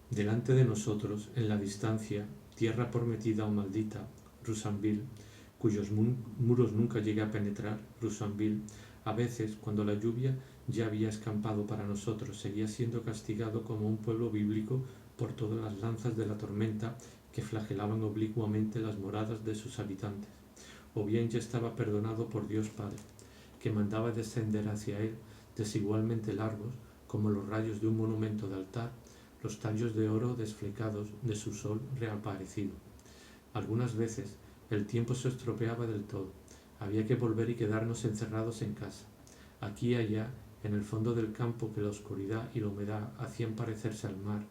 Delante de nosotros, en la distancia, tierra prometida o maldita, Roussainville, cuyos muros nunca llegué a penetrar, Roussainville, a veces, cuando la lluvia ya había escampado para nosotros, seguía siendo castigado como un pueblo bíblico por todas las lanzas de la tormenta que flagelaban oblicuamente las moradas de sus habitantes, o bien ya estaba perdonado por Dios Padre, que mandaba descender hacia él desigualmente largos, como los rayos de un monumento de altar, los tallos de oro desflecados de su sol reaparecido. Algunas veces el tiempo se estropeaba del todo. Había que volver y quedarnos encerrados en casa. Aquí y allá, en el fondo del campo que la oscuridad y la humedad hacían parecerse al mar,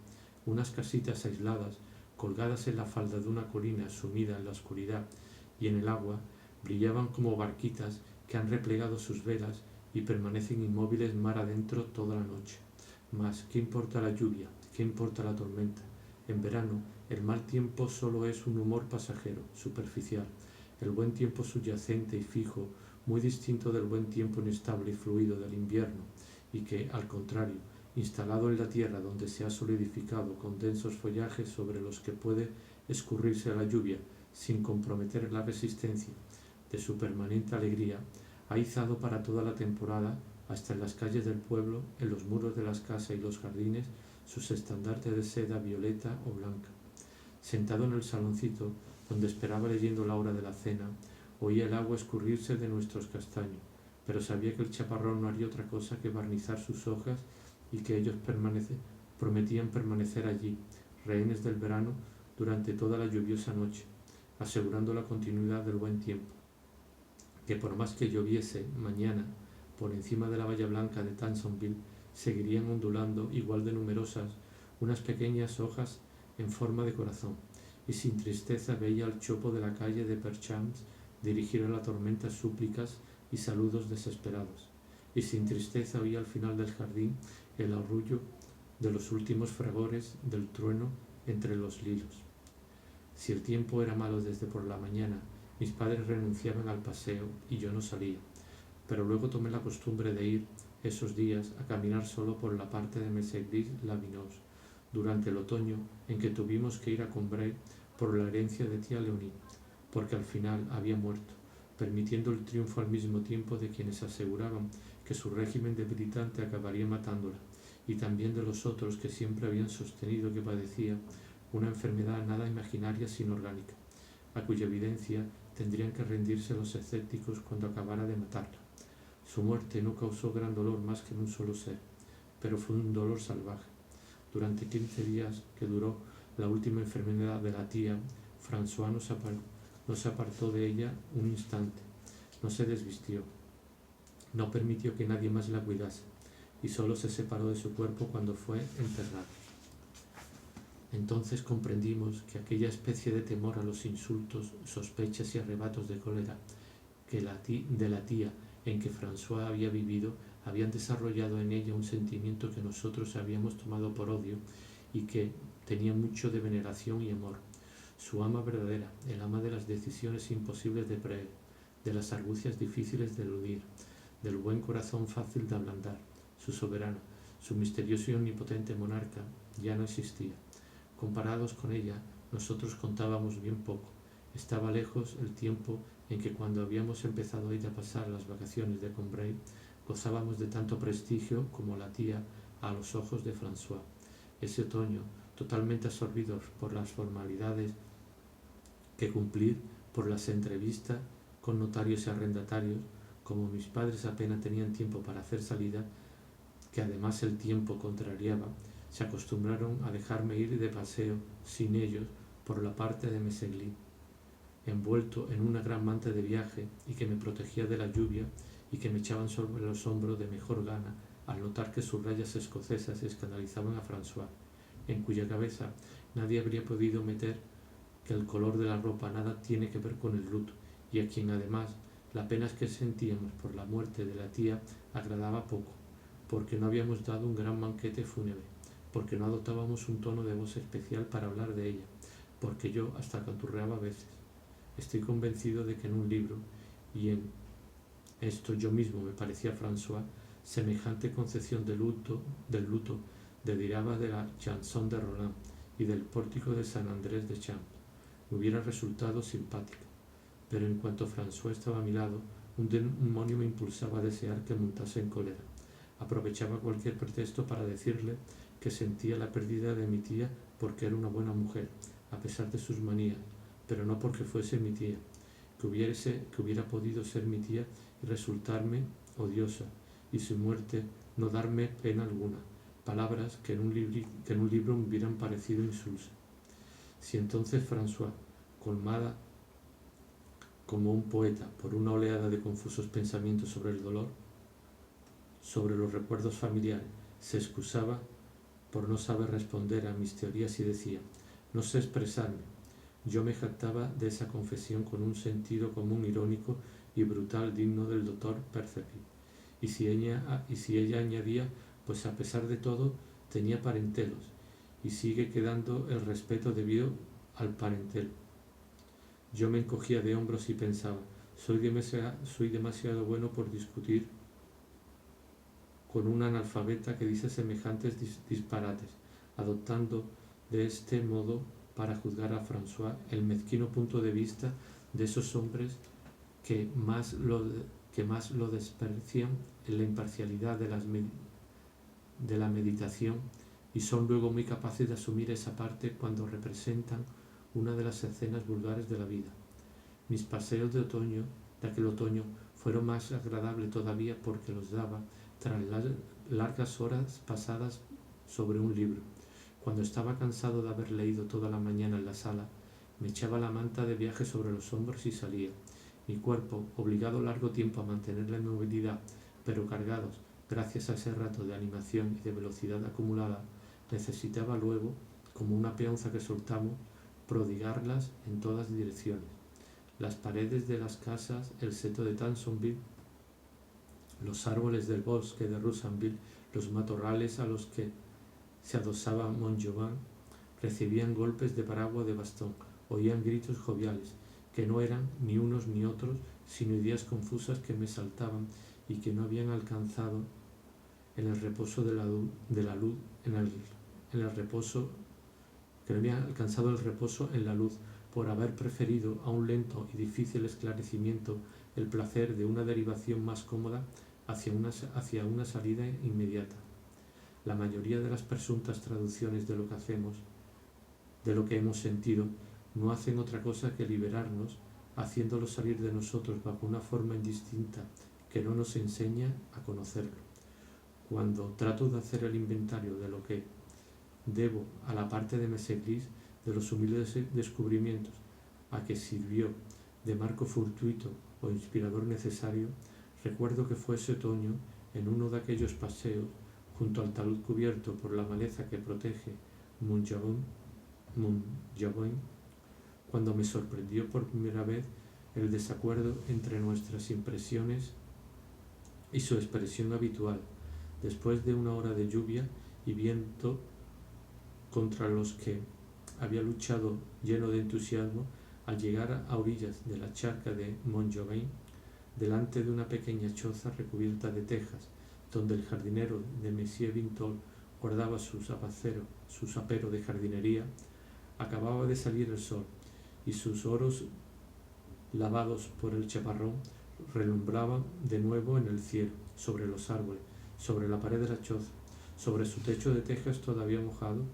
unas casitas aisladas, colgadas en la falda de una colina sumida en la oscuridad y en el agua, brillaban como barquitas que han replegado sus velas y permanecen inmóviles mar adentro toda la noche. Mas, ¿qué importa la lluvia? ¿Qué importa la tormenta? En verano, el mal tiempo solo es un humor pasajero, superficial. El buen tiempo subyacente y fijo, muy distinto del buen tiempo inestable y fluido del invierno, y que, al contrario, instalado en la tierra donde se ha solidificado con densos follajes sobre los que puede escurrirse la lluvia sin comprometer la resistencia de su permanente alegría, ha izado para toda la temporada, hasta en las calles del pueblo, en los muros de las casas y los jardines, sus estandartes de seda violeta o blanca. Sentado en el saloncito, donde esperaba leyendo la hora de la cena, oía el agua escurrirse de nuestros castaños, pero sabía que el chaparrón no haría otra cosa que barnizar sus hojas y que ellos prometían permanecer allí, rehenes del verano, durante toda la lluviosa noche, asegurando la continuidad del buen tiempo, que por más que lloviese mañana, por encima de la valla blanca de Tansonville seguirían ondulando, igual de numerosas, unas pequeñas hojas en forma de corazón, y sin tristeza veía al chopo de la calle de Perchamps dirigir a la tormenta súplicas y saludos desesperados, y sin tristeza oía al final del jardín el arrullo de los últimos fragores del trueno entre los lilos. Si el tiempo era malo desde por la mañana, mis padres renunciaban al paseo y yo no salía, pero luego tomé la costumbre de ir esos días a caminar solo por la parte de Meseglis-Lavinouse durante el otoño, en que tuvimos que ir a Combray por la herencia de tía Leonie, porque al final había muerto, permitiendo el triunfo al mismo tiempo de quienes aseguraban que su régimen debilitante acabaría matándola, y también de los otros que siempre habían sostenido que padecía una enfermedad nada imaginaria sino orgánica, a cuya evidencia tendrían que rendirse los escépticos cuando acabara de matarla. Su muerte no causó gran dolor más que en un solo ser, pero fue un dolor salvaje. Durante 15 días que duró la última enfermedad de la tía, François no se apartó de ella un instante, no se desvistió, no permitió que nadie más la cuidase, y solo se separó de su cuerpo cuando fue enterrada. Entonces comprendimos que aquella especie de temor a los insultos, sospechas y arrebatos de cólera de la tía en que François había vivido habían desarrollado en ella un sentimiento que nosotros habíamos tomado por odio y que tenía mucho de veneración y amor. Su ama verdadera, el ama de las decisiones imposibles de prever, de las argucias difíciles de eludir, del buen corazón fácil de ablandar, su soberano, su misterioso y omnipotente monarca, ya no existía. Comparados con ella, nosotros contábamos bien poco. Estaba lejos el tiempo en que, cuando habíamos empezado a ir a pasar las vacaciones de Combray, gozábamos de tanto prestigio como la tía a los ojos de François. Ese otoño, totalmente absorbidos por las formalidades que cumplir, por las entrevistas con notarios y arrendatarios, como mis padres apenas tenían tiempo para hacer salida, que además el tiempo contrariaba, se acostumbraron a dejarme ir de paseo sin ellos por la parte de Meseglis, envuelto en una gran manta de viaje y que me protegía de la lluvia y que me echaban sobre los hombros de mejor gana al notar que sus rayas escocesas escandalizaban a François, en cuya cabeza nadie habría podido meter que el color de la ropa nada tiene que ver con el luto, y a quien además la pena que sentíamos por la muerte de la tía agradaba poco, porque no habíamos dado un gran banquete fúnebre, porque no adoptábamos un tono de voz especial para hablar de ella, porque yo hasta canturreaba a veces. Estoy convencido de que en un libro, y en esto yo mismo me parecía a François, semejante concepción del luto deliraba de la chanson de Roland y del pórtico de San Andrés de Champs. Me hubiera resultado simpática, pero en cuanto François estaba a mi lado, un demonio me impulsaba a desear que montase en cólera. Aprovechaba cualquier pretexto para decirle que sentía la pérdida de mi tía porque era una buena mujer, a pesar de sus manías, pero no porque fuese mi tía, que hubiera podido ser mi tía y resultarme odiosa, y su muerte no darme pena alguna, palabras que en un libro me hubieran parecido insulsas. Si entonces François, colmada como un poeta por una oleada de confusos pensamientos sobre el dolor, sobre los recuerdos familiares, se excusaba por no saber responder a mis teorías y decía: no sé expresarme. Yo me jactaba de esa confesión con un sentido común irónico y brutal digno del doctor Percepi. Y si ella añadía: pues a pesar de todo tenía parentelos, y sigue quedando el respeto debido al parentelo. Yo me encogía de hombros y pensaba: soy demasiado bueno por discutir con una analfabeta que dice semejantes disparates, adoptando de este modo para juzgar a François el mezquino punto de vista de esos hombres que más lo desprecian en la imparcialidad de la meditación y son luego muy capaces de asumir esa parte cuando representan una de las escenas vulgares de la vida. Mis paseos de aquel otoño fueron más agradables todavía porque los daba tras las largas horas pasadas sobre un libro. Cuando estaba cansado de haber leído toda la mañana en la sala, me echaba la manta de viaje sobre los hombros y salía. Mi cuerpo, obligado largo tiempo a mantener la inmovilidad, pero cargados, gracias a ese rato de animación y de velocidad acumulada, necesitaba luego, como una peonza que soltamos, prodigarlas en todas direcciones. Las paredes de las casas, el seto de Tansonville, los árboles del bosque de Roussainville, los matorrales a los que se adosaba Montjovin, recibían golpes de paraguas de bastón, oían gritos joviales, que no eran ni unos ni otros, sino ideas confusas que me saltaban y que no habían alcanzado en el reposo de la luz, en el reposo, que no habían alcanzado el reposo en la luz, por haber preferido a un lento y difícil esclarecimiento el placer de una derivación más cómoda hacia una salida inmediata. La mayoría de las presuntas traducciones de lo que hacemos, de lo que hemos sentido, no hacen otra cosa que liberarnos, haciéndolo salir de nosotros bajo una forma indistinta que no nos enseña a conocerlo. Cuando trato de hacer el inventario de lo que debo a la parte de Meseglis, de los humildes descubrimientos a que sirvió de marco fortuito o inspirador necesario, recuerdo que fue ese otoño, en uno de aquellos paseos, junto al talud cubierto por la maleza que protege Montjovin, cuando me sorprendió por primera vez el desacuerdo entre nuestras impresiones y su expresión habitual, después de una hora de lluvia y viento contra los que había luchado lleno de entusiasmo. Al llegar a orillas de la charca de Montjovin, delante de una pequeña choza recubierta de tejas, donde el jardinero de Monsieur Vintol guardaba su apero de jardinería, acababa de salir el sol, y sus oros lavados por el chaparrón relumbraban de nuevo en el cielo, sobre los árboles, sobre la pared de la choza, sobre su techo de tejas todavía mojado,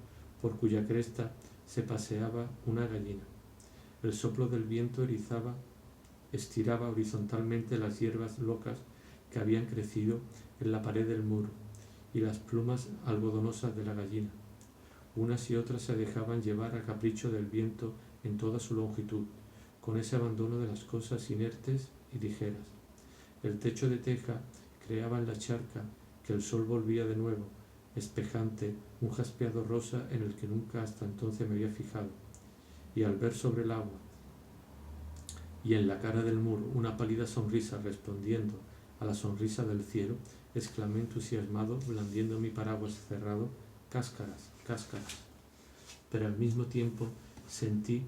por cuya cresta se paseaba una gallina. El soplo del viento estiraba horizontalmente las hierbas locas que habían crecido en la pared del muro y las plumas algodonosas de la gallina. Unas y otras se dejaban llevar a capricho del viento en toda su longitud, con ese abandono de las cosas inertes y ligeras. El techo de teja creaba en la charca, que el sol volvía de nuevo, espejante, un jaspeado rosa en el que nunca hasta entonces me había fijado, y al ver sobre el agua y en la cara del muro una pálida sonrisa respondiendo a la sonrisa del cielo, exclamé entusiasmado, blandiendo mi paraguas cerrado: cáscaras, cáscaras. Pero al mismo tiempo sentí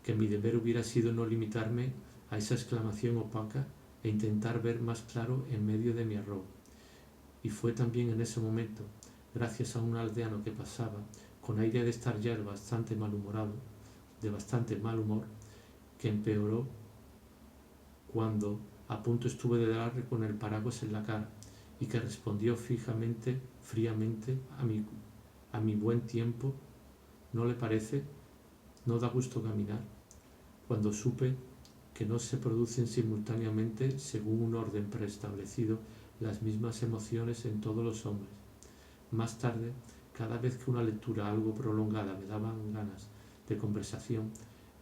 que mi deber hubiera sido no limitarme a esa exclamación opaca e intentar ver más claro en medio de mi arrobo. Y fue también en ese momento, gracias a un aldeano que pasaba, con aire de estar ya bastante malhumorado, de bastante mal humor, que empeoró cuando a punto estuve de darle con el paraguas en la cara, y que respondió fríamente a mi buen tiempo. ¿No le parece? ¿No da gusto caminar? Cuando supe que no se producen simultáneamente, según un orden preestablecido, las mismas emociones en todos los hombres. Más tarde, cada vez que una lectura algo prolongada me daba ganas de conversación,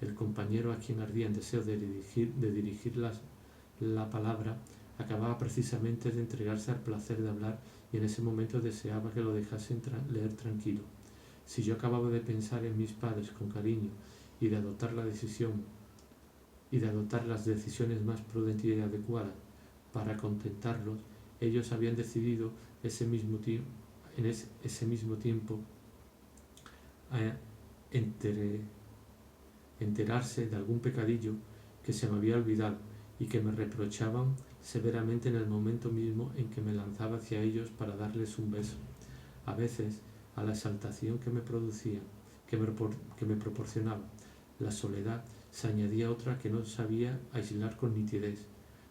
el compañero a quien ardía en deseo de dirigir la palabra acababa precisamente de entregarse al placer de hablar, y en ese momento deseaba que lo dejasen leer tranquilo. Si yo acababa de pensar en mis padres con cariño y de adoptar las decisiones más prudentes y adecuadas para contentarlos, ellos habían decidido en ese mismo tiempo enterarse de algún pecadillo que se me había olvidado, y que me reprochaban severamente en el momento mismo en que me lanzaba hacia ellos para darles un beso. A veces, a la exaltación que me proporcionaba la soledad, se añadía otra que no sabía aislar con nitidez,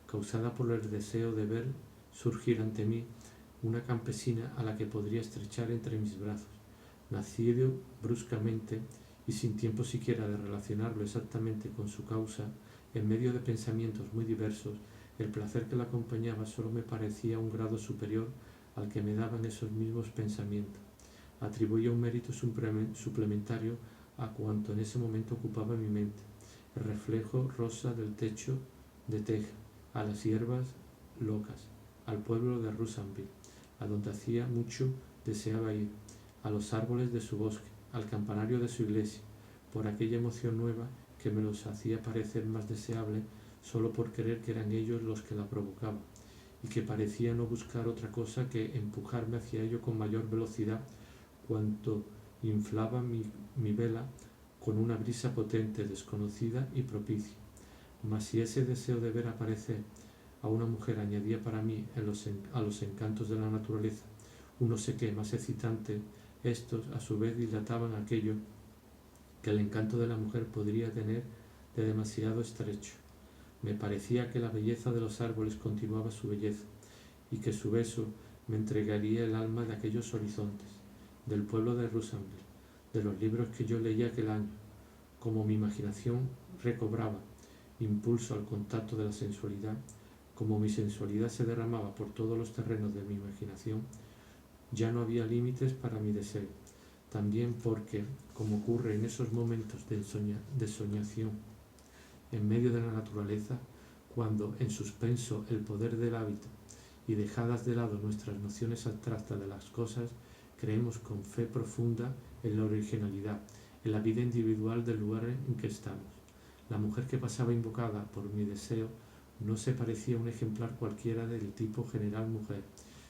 causada por el deseo de ver surgir ante mí una campesina a la que podría estrechar entre mis brazos. Nacido bruscamente y sin tiempo siquiera de relacionarlo exactamente con su causa, en medio de pensamientos muy diversos, el placer que la acompañaba solo me parecía un grado superior al que me daban esos mismos pensamientos. Atribuía un mérito suplementario a cuanto en ese momento ocupaba mi mente: el reflejo rosa del techo de teja, a las hierbas locas, al pueblo de Roussainville, a donde hacía mucho deseaba ir, a los árboles de su bosque, al campanario de su iglesia, por aquella emoción nueva que me los hacía parecer más deseable solo por creer que eran ellos los que la provocaban, y que parecía no buscar otra cosa que empujarme hacia ello con mayor velocidad cuanto inflaba mi vela con una brisa potente, desconocida y propicia. Mas si ese deseo de ver aparecer a una mujer añadía para mí a los encantos de la naturaleza un no sé qué más excitante, estos a su vez dilataban aquello que el encanto de la mujer podría tener de demasiado estrecho. Me parecía que la belleza de los árboles continuaba su belleza, y que su beso me entregaría el alma de aquellos horizontes, del pueblo de Roussainville, de los libros que yo leía aquel año. Como mi imaginación recobraba impulso al contacto de la sensualidad, como mi sensualidad se derramaba por todos los terrenos de mi imaginación, ya no había límites para mi deseo. También porque, como ocurre en esos momentos de soñación en medio de la naturaleza, cuando en suspenso el poder del hábito y dejadas de lado nuestras nociones abstractas de las cosas, creemos con fe profunda en la originalidad, en la vida individual del lugar en que estamos. La mujer que pasaba invocada por mi deseo no se parecía a un ejemplar cualquiera del tipo general mujer,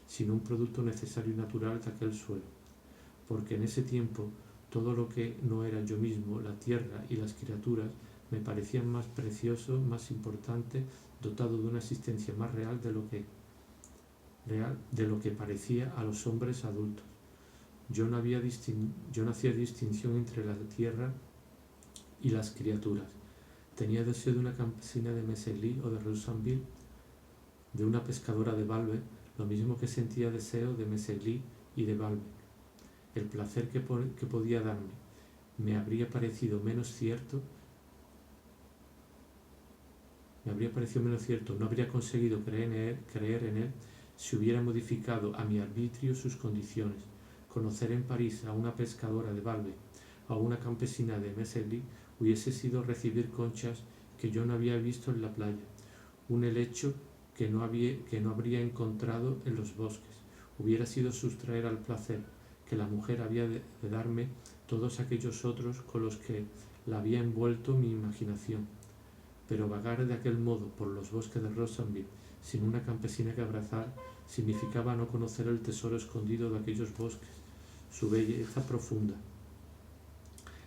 sino un producto necesario y natural de aquel suelo, porque en ese tiempo todo lo que no era yo mismo, la tierra y las criaturas, me parecían más precioso, más importante, dotado de una existencia más real de lo que parecía a los hombres adultos. Yo no hacía distinción entre la tierra y las criaturas. Tenía deseo de una campesina de Messegli o de Roussainville, de una pescadora de Balbec, lo mismo que sentía deseo de Messegli y de Balbec. El placer que podía darme me habría parecido menos cierto, no habría conseguido creer en él si hubiera modificado a mi arbitrio sus condiciones. Conocer en París a una pescadora de Balbec o a una campesina de Messegli hubiese sido recibir conchas que yo no había visto en la playa, un helecho que no habría encontrado en los bosques. Hubiera sido sustraer al placer que la mujer había de darme todos aquellos otros con los que la había envuelto mi imaginación. Pero vagar de aquel modo por los bosques de Roussainville sin una campesina que abrazar significaba no conocer el tesoro escondido de aquellos bosques, su belleza profunda.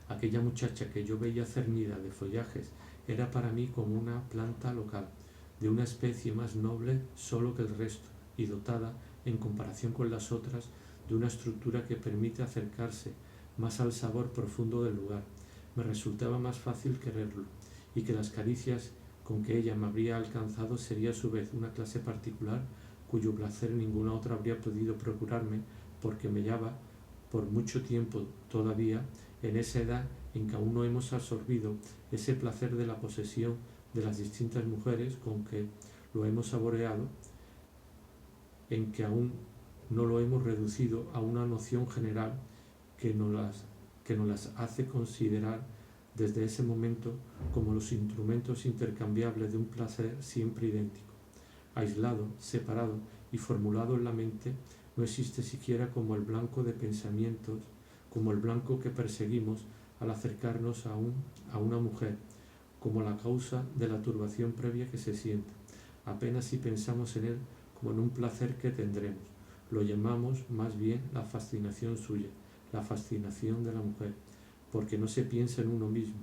Aquella muchacha que yo veía cernida de follajes era para mí como una planta local, de una especie más noble solo que el resto, y dotada, en comparación con las otras, de una estructura que permite acercarse más al sabor profundo del lugar. Me resultaba más fácil quererlo, y que las caricias con que ella me habría alcanzado sería a su vez una clase particular cuyo placer ninguna otra habría podido procurarme, porque me hallaba por mucho tiempo todavía en esa edad en que aún no hemos absorbido ese placer de la posesión de las distintas mujeres con que lo hemos saboreado, en que aún no lo hemos reducido a una noción general que nos las hace considerar desde ese momento como los instrumentos intercambiables de un placer siempre idéntico. Aislado, separado y formulado en la mente, no existe siquiera como el blanco de pensamientos, como el blanco que perseguimos al acercarnos a una mujer, como la causa de la turbación previa que se siente. Apenas si pensamos en él como en un placer que tendremos. Lo llamamos más bien la fascinación suya, la fascinación de la mujer, porque no se piensa en uno mismo,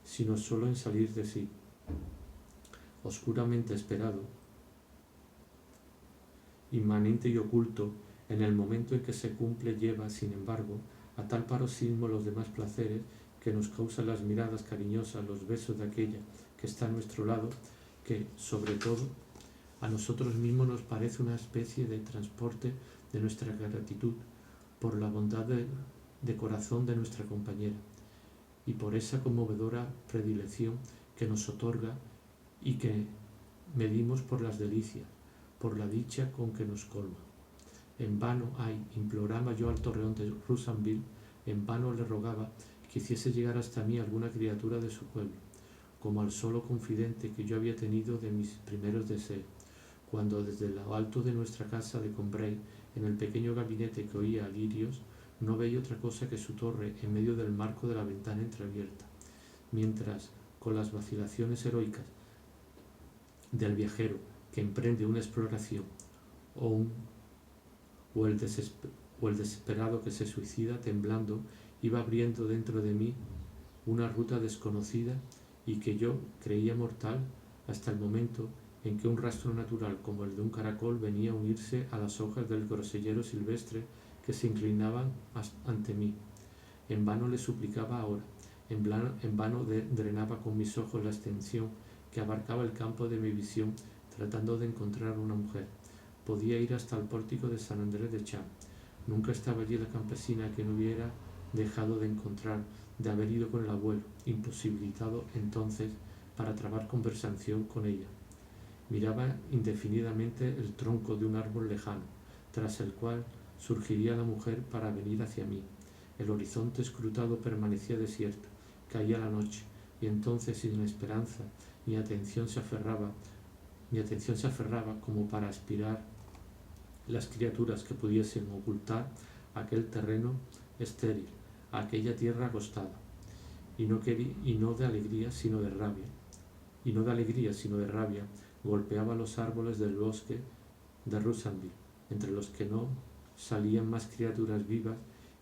sino solo en salir de sí. Oscuramente esperado, inmanente y oculto, en el momento en que se cumple lleva, sin embargo, a tal paroxismo los demás placeres que nos causan las miradas cariñosas, los besos de aquella que está a nuestro lado, que, sobre todo, a nosotros mismos nos parece una especie de transporte de nuestra gratitud por la bondad de corazón de nuestra compañera y por esa conmovedora predilección que nos otorga y que medimos por las delicias, por la dicha con que nos colma. En vano, imploraba yo al torreón de Roussainville, en vano le rogaba que hiciese llegar hasta mí alguna criatura de su pueblo, como al solo confidente que yo había tenido de mis primeros deseos, cuando desde lo alto de nuestra casa de Combray, en el pequeño gabinete que oía lirios, no veía otra cosa que su torre en medio del marco de la ventana entreabierta, mientras, con las vacilaciones heroicas del viajero que emprende una exploración, o el desesperado que se suicida temblando, iba abriendo dentro de mí una ruta desconocida y que yo creía mortal hasta el momento en que un rastro natural como el de un caracol venía a unirse a las hojas del grosellero silvestre que se inclinaban ante mí. En vano le suplicaba ahora, en vano drenaba con mis ojos la extensión que abarcaba el campo de mi visión tratando de encontrar una mujer. Podía ir hasta el pórtico de San Andrés de Champs. Nunca estaba allí la campesina que no hubiera dejado de encontrar, de haber ido con el abuelo, imposibilitado entonces para trabar conversación con ella. Miraba indefinidamente el tronco de un árbol lejano, tras el cual surgiría la mujer para venir hacia mí. El horizonte escrutado permanecía desierto, caía la noche, y entonces sin esperanza mi atención se aferraba como para aspirar las criaturas que pudiesen ocultar aquel terreno estéril, aquella tierra agostada, y no de alegría sino de rabia, golpeaba los árboles del bosque de Roussainville, entre los que no salían más criaturas vivas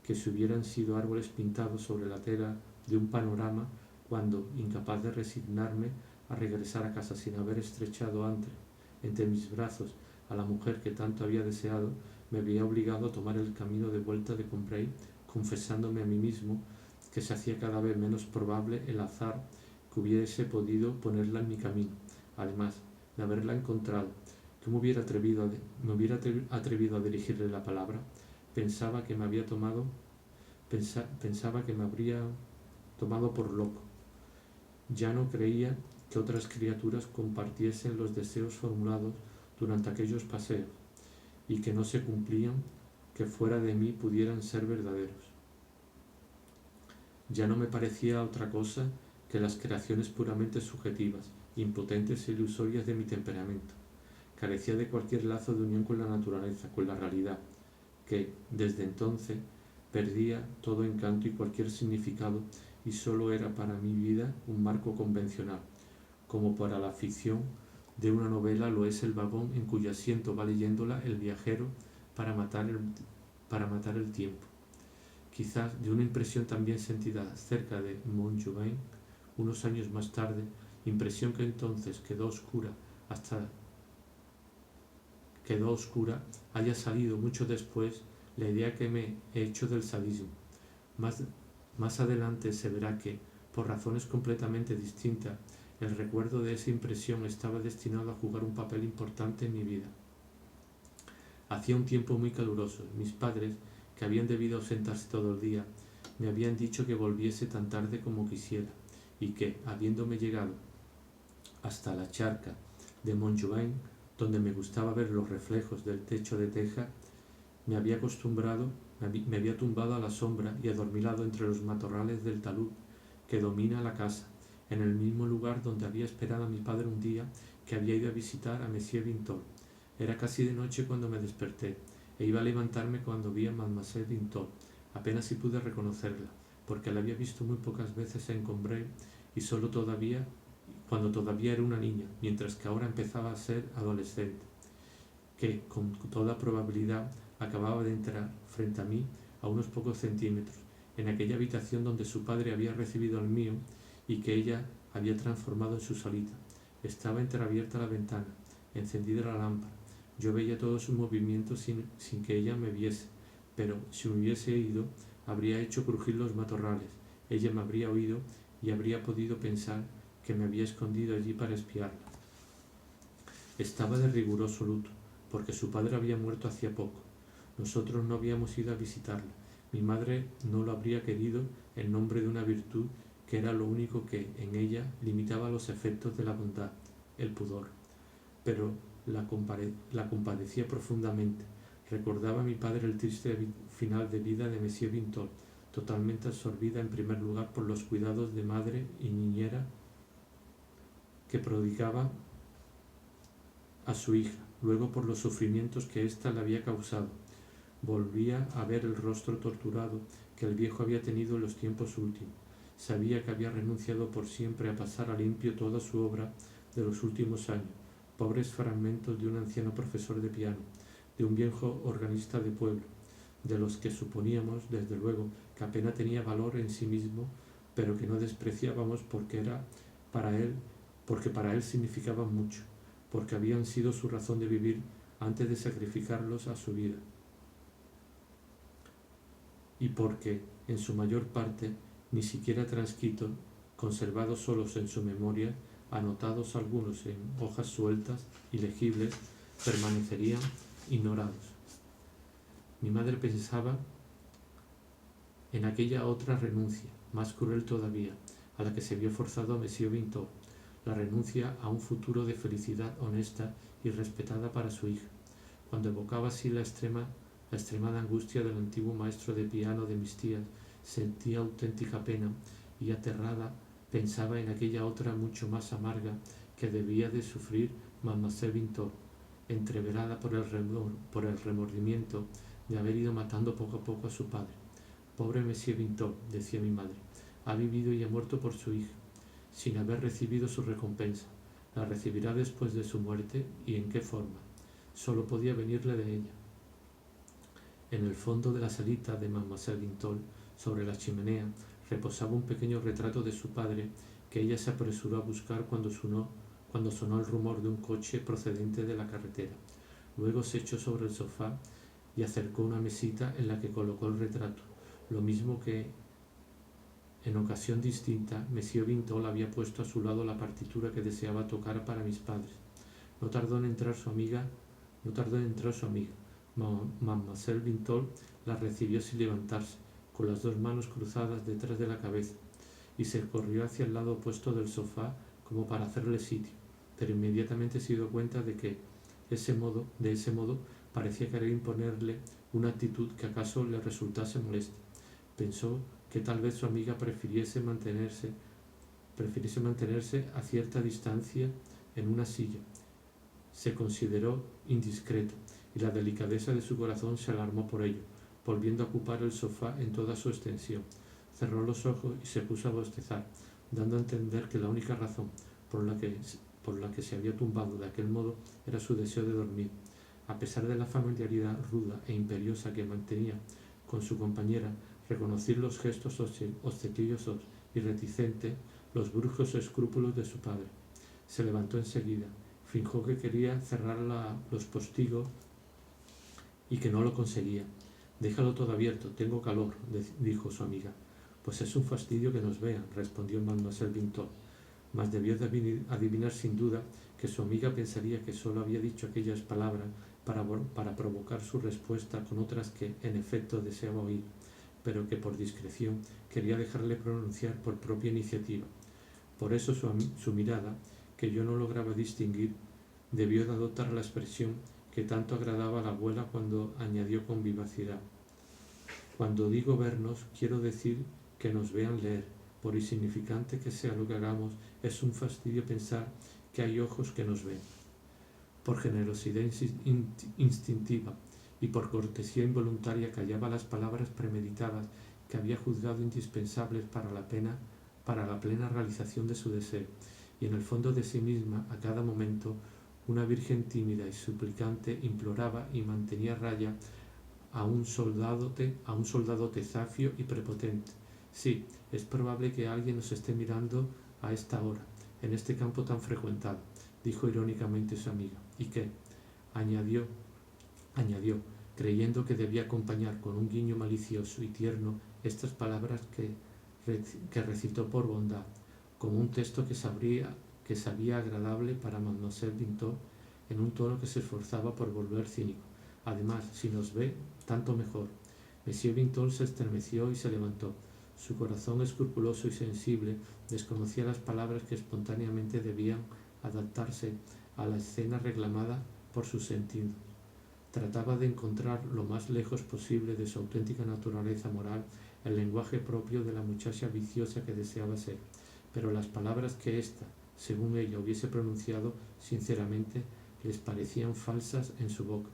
que si hubieran sido árboles pintados sobre la tela de un panorama, cuando, incapaz de resignarme a regresar a casa sin haber estrechado antes entre mis brazos a la mujer que tanto había deseado, me veía obligado a tomar el camino de vuelta de Combray, confesándome a mí mismo que se hacía cada vez menos probable el azar que hubiese podido ponerla en mi camino. Además de haberla encontrado, que me hubiera atrevido a dirigirle la palabra, pensaba que me habría tomado por loco. Ya no creía que otras criaturas compartiesen los deseos formulados durante aquellos paseos y que no se cumplían, que fuera de mí pudieran ser verdaderos. Ya no me parecía otra cosa que las creaciones puramente subjetivas, impotentes e ilusorias de mi temperamento. Carecía de cualquier lazo de unión con la naturaleza, con la realidad, que, desde entonces, perdía todo encanto y cualquier significado y solo era para mi vida un marco convencional, como para la ficción de una novela lo es el vagón en cuyo asiento va leyéndola el viajero para matar el tiempo. Quizás de una impresión también sentida cerca de Montjuïc unos años más tarde, impresión que entonces quedó oscura haya salido mucho después la idea que me he hecho del sadismo. Más adelante se verá que, por razones completamente distintas, el recuerdo de esa impresión estaba destinado a jugar un papel importante en mi vida. Hacía un tiempo muy caluroso. Mis padres, que habían debido ausentarse todo el día, me habían dicho que volviese tan tarde como quisiera, y que, habiéndome llegado hasta la charca de Montjuïc, donde me gustaba ver los reflejos del techo de teja, me había tumbado a la sombra y adormilado entre los matorrales del talud que domina la casa, en el mismo lugar donde había esperado a mi padre un día que había ido a visitar a Monsieur Vintol. Era casi de noche cuando me desperté, e iba a levantarme cuando vi a Mademoiselle Vintol. Apenas si pude reconocerla, porque la había visto muy pocas veces en Combray y solo cuando todavía era una niña, mientras que ahora empezaba a ser adolescente, que con toda probabilidad acababa de entrar frente a mí a unos pocos centímetros, en aquella habitación donde su padre había recibido al mío y que ella había transformado en su salita. Estaba entreabierta la ventana, encendida la lámpara. Yo veía todos sus movimientos sin que ella me viese, pero si me hubiese ido, habría hecho crujir los matorrales. Ella me habría oído y habría podido pensar que me había escondido allí para espiarla. Estaba de riguroso luto, porque su padre había muerto hacía poco. Nosotros no habíamos ido a visitarla. Mi madre no lo habría querido en nombre de una virtud que era lo único que en ella limitaba los efectos de la bondad, el pudor. Pero la compadecía profundamente. Recordaba a mi padre el triste final de vida de Monsieur Vintol, totalmente absorbida en primer lugar por los cuidados de madre y niñera que prodigaba a su hija, luego por los sufrimientos que ésta le había causado. Volvía a ver el rostro torturado que el viejo había tenido en los tiempos últimos. Sabía que había renunciado por siempre a pasar a limpio toda su obra de los últimos años, pobres fragmentos de un anciano profesor de piano, de un viejo organista de pueblo, de los que suponíamos, desde luego, que apenas tenía valor en sí mismo, pero que no despreciábamos porque para él significaban mucho, porque habían sido su razón de vivir antes de sacrificarlos a su vida, y porque, en su mayor parte, ni siquiera transcritos, conservados solos en su memoria, anotados algunos en hojas sueltas y legibles, permanecerían ignorados. Mi madre pensaba en aquella otra renuncia, más cruel todavía, a la que se vio forzado Monsieur Vintol, la renuncia a un futuro de felicidad honesta y respetada para su hija. Cuando evocaba así la extremada angustia del antiguo maestro de piano de mis tías, sentía auténtica pena y, aterrada, pensaba en aquella otra mucho más amarga que debía de sufrir Mademoiselle Vintol, entreverada por el remordimiento de haber ido matando poco a poco a su padre. Pobre Monsieur Vintol, decía mi madre, ha vivido y ha muerto por su hija, sin haber recibido su recompensa. La recibirá después de su muerte, y en qué forma. Solo podía venirle de ella. En el fondo de la salita de Mademoiselle Vintol, sobre la chimenea, reposaba un pequeño retrato de su padre que ella se apresuró a buscar cuando sonó el rumor de un coche procedente de la carretera. Luego se echó sobre el sofá y acercó una mesita en la que colocó el retrato, lo mismo que en ocasión distinta Monsieur Vintol había puesto a su lado la partitura que deseaba tocar para mis padres. No tardó en entrar su amiga. Mademoiselle Vintol la recibió sin levantarse, con las dos manos cruzadas detrás de la cabeza, y se corrió hacia el lado opuesto del sofá como para hacerle sitio, pero inmediatamente se dio cuenta de que, de ese modo, parecía querer imponerle una actitud que acaso le resultase molesta. Pensó que tal vez su amiga prefiriese mantenerse a cierta distancia en una silla. Se consideró indiscreta, y la delicadeza de su corazón se alarmó por ello, volviendo a ocupar el sofá en toda su extensión. Cerró los ojos y se puso a bostezar, dando a entender que la única razón por la que se había tumbado de aquel modo era su deseo de dormir. A pesar de la familiaridad ruda e imperiosa que mantenía con su compañera, reconocí los gestos obsequiosos y reticentes, los bruscos escrúpulos de su padre. Se levantó enseguida, fingió que quería cerrar los postigos y que no lo conseguía. Déjalo todo abierto, tengo calor, dijo su amiga. Pues es un fastidio que nos vean, respondió Mademoiselle Bintot, mas debió de adivinar sin duda que su amiga pensaría que solo había dicho aquellas palabras para provocar su respuesta con otras que en efecto deseaba oír, pero que por discreción quería dejarle pronunciar por propia iniciativa. Por eso su mirada, que yo no lograba distinguir, debió de adoptar la expresión que tanto agradaba a la abuela cuando añadió con vivacidad: cuando digo vernos, quiero decir que nos vean leer. Por insignificante que sea lo que hagamos, es un fastidio pensar que hay ojos que nos ven. Por generosidad instintiva y por cortesía involuntaria callaba las palabras premeditadas que había juzgado indispensables para la plena realización de su deseo, y en el fondo de sí misma, a cada momento, una virgen tímida y suplicante imploraba y mantenía a raya a un soldadote zafio y prepotente. Sí, es probable que alguien nos esté mirando a esta hora, en este campo tan frecuentado, dijo irónicamente su amiga. ¿Y qué? Añadió, creyendo que debía acompañar con un guiño malicioso y tierno estas palabras que recitó por bondad, como un texto que sabía agradable para Mademoiselle Bintot, en un tono que se esforzaba por volver cínico. Además, si nos ve, tanto mejor. Monsieur Bintot se estremeció y se levantó. Su corazón escrupuloso y sensible desconocía las palabras que espontáneamente debían adaptarse a la escena reclamada por sus sentidos. Trataba de encontrar lo más lejos posible de su auténtica naturaleza moral el lenguaje propio de la muchacha viciosa que deseaba ser, pero las palabras que ésta, según ella, hubiese pronunciado sinceramente, les parecían falsas en su boca,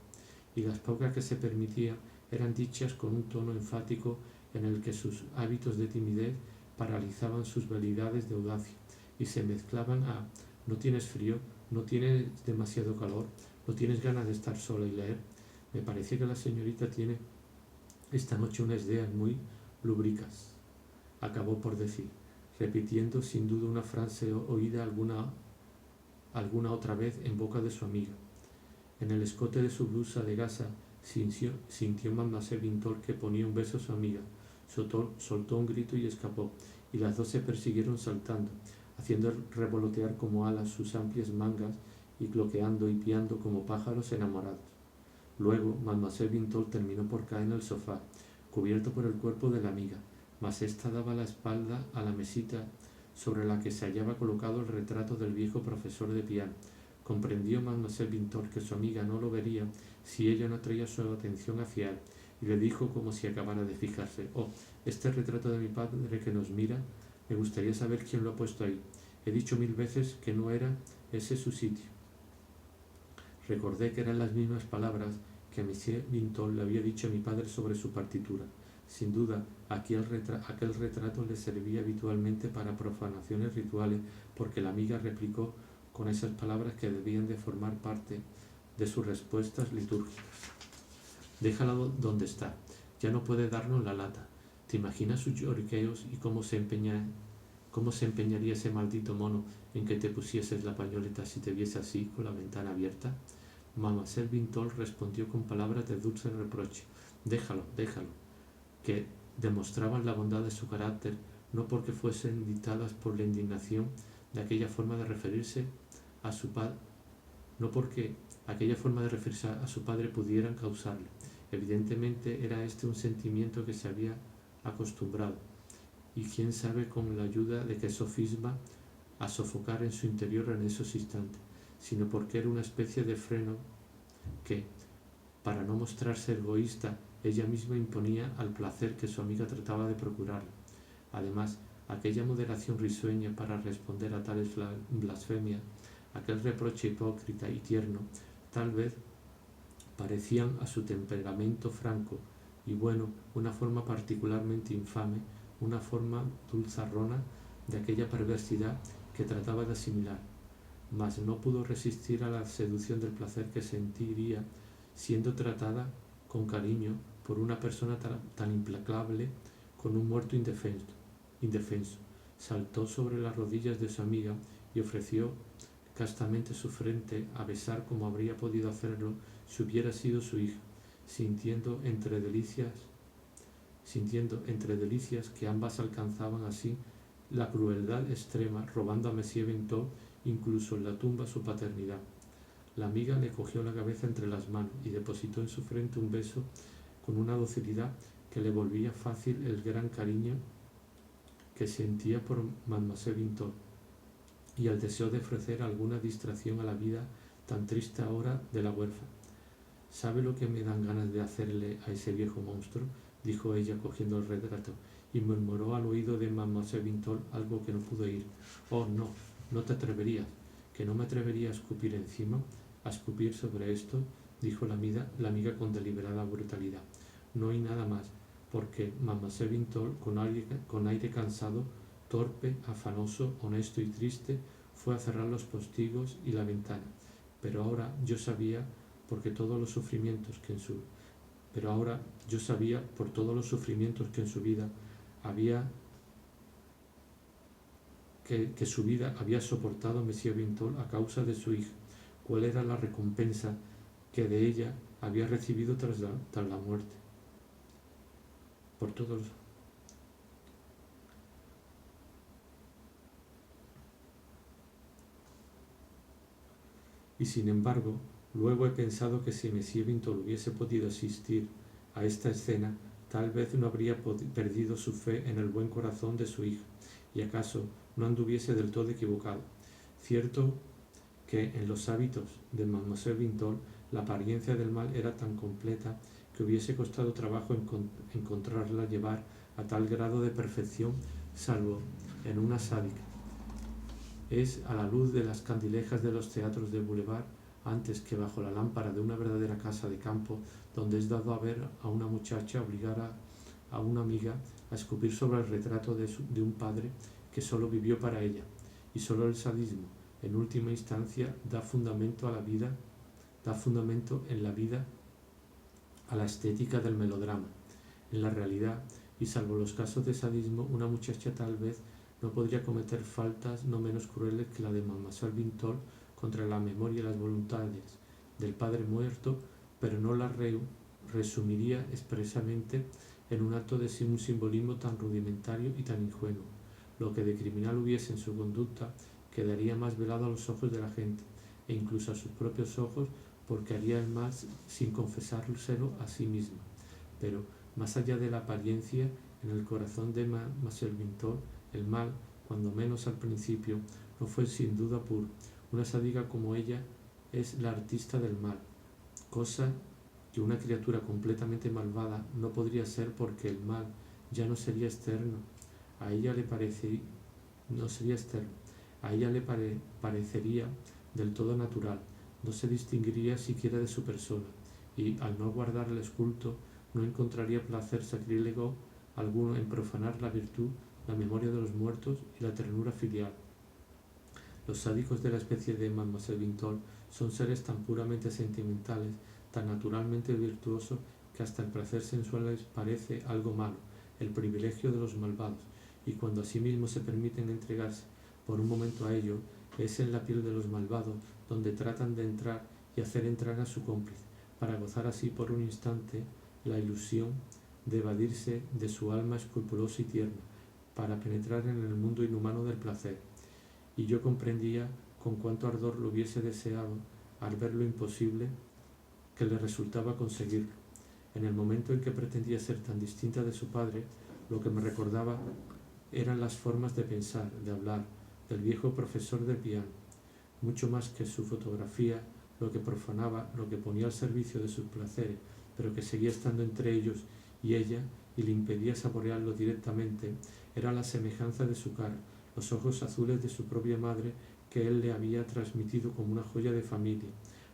y las pocas que se permitía eran dichas con un tono enfático en el que sus hábitos de timidez paralizaban sus velidades de audacia y se mezclaban a «¿No tienes frío? ¿No tienes demasiado calor? ¿No tienes ganas de estar sola y leer? Me parece que la señorita tiene esta noche unas ideas muy lúbricas», acabó por decir, repitiendo sin duda una frase oída alguna otra vez en boca de su amiga. En el escote de su blusa de gasa sintió Mademoiselle Bintot que ponía un beso a su amiga. Soltó un grito y escapó, y las dos se persiguieron saltando, haciendo revolotear como alas sus amplias mangas y cloqueando y piando como pájaros enamorados. Luego Mademoiselle Bintot terminó por caer en el sofá, cubierto por el cuerpo de la amiga, mas ésta daba la espalda a la mesita sobre la que se hallaba colocado el retrato del viejo profesor de piano. Comprendió Mademoiselle Bintot que su amiga no lo vería si ella no atraía su atención hacia él, y le dijo como si acabara de fijarse: «Oh, este retrato de mi padre que nos mira, me gustaría saber quién lo ha puesto ahí. He dicho 1000 veces que no era ese su sitio». Recordé que eran las mismas palabras que Monsieur Bintot le había dicho a mi padre sobre su partitura. Sin duda, aquel retrato le servía habitualmente para profanaciones rituales, porque la amiga replicó con esas palabras que debían de formar parte de sus respuestas litúrgicas: «Déjala donde está, ya no puede darnos la lata. ¿Te imaginas sus lloriqueos y cómo se empeñaría ese maldito mono en que te pusieses la pañoleta si te viese así, con la ventana abierta?» Mademoiselle Bintot respondió con palabras de dulce reproche: «Déjalo, que demostraban la bondad de su carácter, no porque fuesen dictadas por la indignación de aquella forma de referirse a su padre, no porque aquella forma de referirse a su padre pudieran causarle. Evidentemente era este un sentimiento que se había acostumbrado, y quién sabe con la ayuda de qué sofisma, a sofocar en su interior en esos instantes, sino porque era una especie de freno que, para no mostrarse egoísta, ella misma imponía al placer que su amiga trataba de procurarle. Además, aquella moderación risueña para responder a tales blasfemias, aquel reproche hipócrita y tierno, tal vez parecían a su temperamento franco y bueno una forma particularmente infame, una forma dulzarrona de aquella perversidad que trataba de asimilar. Mas no pudo resistir a la seducción del placer que sentiría siendo tratada con cariño por una persona tan implacable, con un muerto indefenso. Saltó sobre las rodillas de su amiga y ofreció castamente su frente a besar como habría podido hacerlo si hubiera sido su hija. sintiendo entre delicias que ambas alcanzaban así la crueldad extrema, robando a Monsieur Vintol incluso en la tumba su paternidad. La amiga le cogió la cabeza entre las manos y depositó en su frente un beso con una docilidad que le volvía fácil el gran cariño que sentía por Mademoiselle Vintol y el deseo de ofrecer alguna distracción a la vida tan triste ahora de la huérfana. ¿Sabe lo que me dan ganas de hacerle a ese viejo monstruo?, dijo ella cogiendo el retrato, y murmuró al oído de Mademoiselle Vintol algo que no pudo oír. «Oh, no, no te atreverías, que no me atrevería a escupir encima, a escupir sobre esto», dijo la amiga con deliberada brutalidad. «No hay nada más», porque Mademoiselle Vintol, con aire cansado, torpe, afanoso, honesto y triste, fue a cerrar los postigos y la ventana. Pero ahora yo sabía por todos los sufrimientos que en su vida había que su vida había soportado Monsieur Vintol a causa de su hija, cuál era la recompensa que de ella había recibido tras la muerte. Por todos y sin embargo, luego he pensado que si Monsieur Vintol hubiese podido asistir a esta escena, tal vez no habría perdido su fe en el buen corazón de su hija, y acaso no anduviese del todo equivocado. Cierto que en los hábitos de Mademoiselle Vintol la apariencia del mal era tan completa que hubiese costado trabajo encontrarla llevar a tal grado de perfección, salvo en una sádica. Es a la luz de las candilejas de los teatros de boulevard, antes que bajo la lámpara de una verdadera casa de campo, donde es dado a ver a una muchacha obligar a una amiga a escupir sobre el retrato de un padre que solo vivió para ella. Y solo el sadismo, en última instancia, da fundamento en la vida a la estética del melodrama. En la realidad, y salvo los casos de sadismo, una muchacha tal vez no podría cometer faltas no menos crueles que la de Mademoiselle Vintol contra la memoria y las voluntades del padre muerto, pero no la resumiría expresamente en un acto de un simbolismo tan rudimentario y tan ingenuo. Lo que de criminal hubiese en su conducta quedaría más velado a los ojos de la gente, e incluso a sus propios ojos, porque haría el mal sin confesárselo a sí misma. Pero, más allá de la apariencia, en el corazón de Mademoiselle Vintol, el mal, cuando menos al principio, no fue sin duda puro. Una sádica como ella es la artista del mal, cosa que una criatura completamente malvada no podría ser, porque el mal ya no sería externo, a ella le parecería del todo natural, no se distinguiría siquiera de su persona, y al no guardarle culto, no encontraría placer sacrílego alguno en profanar la virtud, la memoria de los muertos y la ternura filial. Los sádicos de la especie de Mademoiselle Vintol son seres tan puramente sentimentales, tan naturalmente virtuosos, que hasta el placer sensual les parece algo malo, el privilegio de los malvados, y cuando asimismo se permiten entregarse por un momento a ello, es en la piel de los malvados donde tratan de entrar y hacer entrar a su cómplice, para gozar así por un instante la ilusión de evadirse de su alma escrupulosa y tierna, para penetrar en el mundo inhumano del placer. Y yo comprendía con cuánto ardor lo hubiese deseado al ver lo imposible que le resultaba conseguirlo. En el momento en que pretendía ser tan distinta de su padre, lo que me recordaba eran las formas de pensar, de hablar, del viejo profesor de piano, mucho más que su fotografía, lo que profanaba, lo que ponía al servicio de sus placeres, pero que seguía estando entre ellos y ella, y le impedía saborearlo directamente, era la semejanza de su cara, los ojos azules de su propia madre, que él le había transmitido como una joya de familia,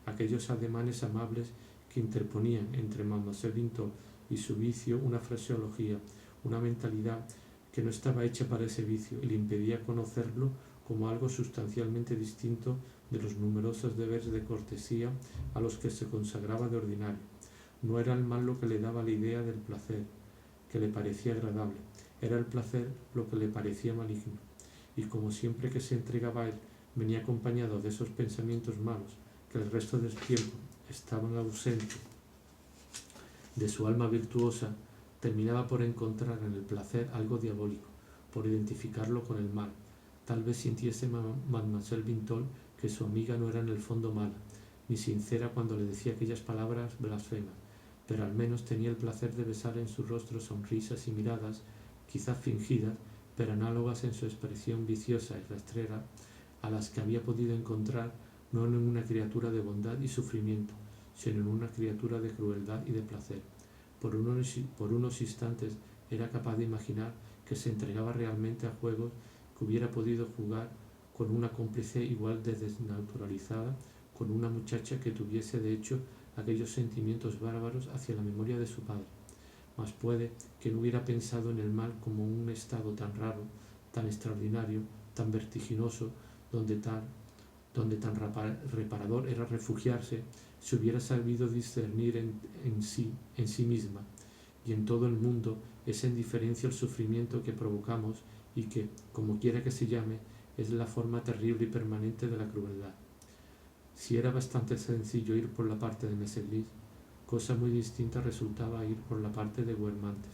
aquellos ademanes amables que interponían entre Mademoiselle Vintol y su vicio una fraseología, una mentalidad que no estaba hecha para ese vicio, y le impedía conocerlo como algo sustancialmente distinto de los numerosos deberes de cortesía a los que se consagraba de ordinario. No era el mal lo que le daba la idea del placer, que le parecía agradable, era el placer lo que le parecía maligno, y como siempre que se entregaba a él venía acompañado de esos pensamientos malos que el resto del tiempo estaban ausentes de su alma virtuosa, terminaba por encontrar en el placer algo diabólico, por identificarlo con el mal. Tal vez sintiese Mademoiselle Vintol que su amiga no era en el fondo mala, ni sincera cuando le decía aquellas palabras blasfemas, pero al menos tenía el placer de besar en su rostro sonrisas y miradas, quizás fingidas, pero análogas en su expresión viciosa y rastrera, a las que había podido encontrar no en una criatura de bondad y sufrimiento, sino en una criatura de crueldad y de placer. Por unos instantes era capaz de imaginar que se entregaba realmente a juegos que hubiera podido jugar con una cómplice igual de desnaturalizada, con una muchacha que tuviese de hecho aquellos sentimientos bárbaros hacia la memoria de su padre. Mas puede que no hubiera pensado en el mal como un estado tan raro, tan extraordinario, tan vertiginoso, donde tan reparador era refugiarse, si hubiera sabido discernir en sí misma y en todo el mundo esa indiferencia al sufrimiento que provocamos y que, como quiera que se llame, es la forma terrible y permanente de la crueldad. Si era bastante sencillo ir por la parte de Meseglis, cosa muy distinta resultaba ir por la parte de Guermantes.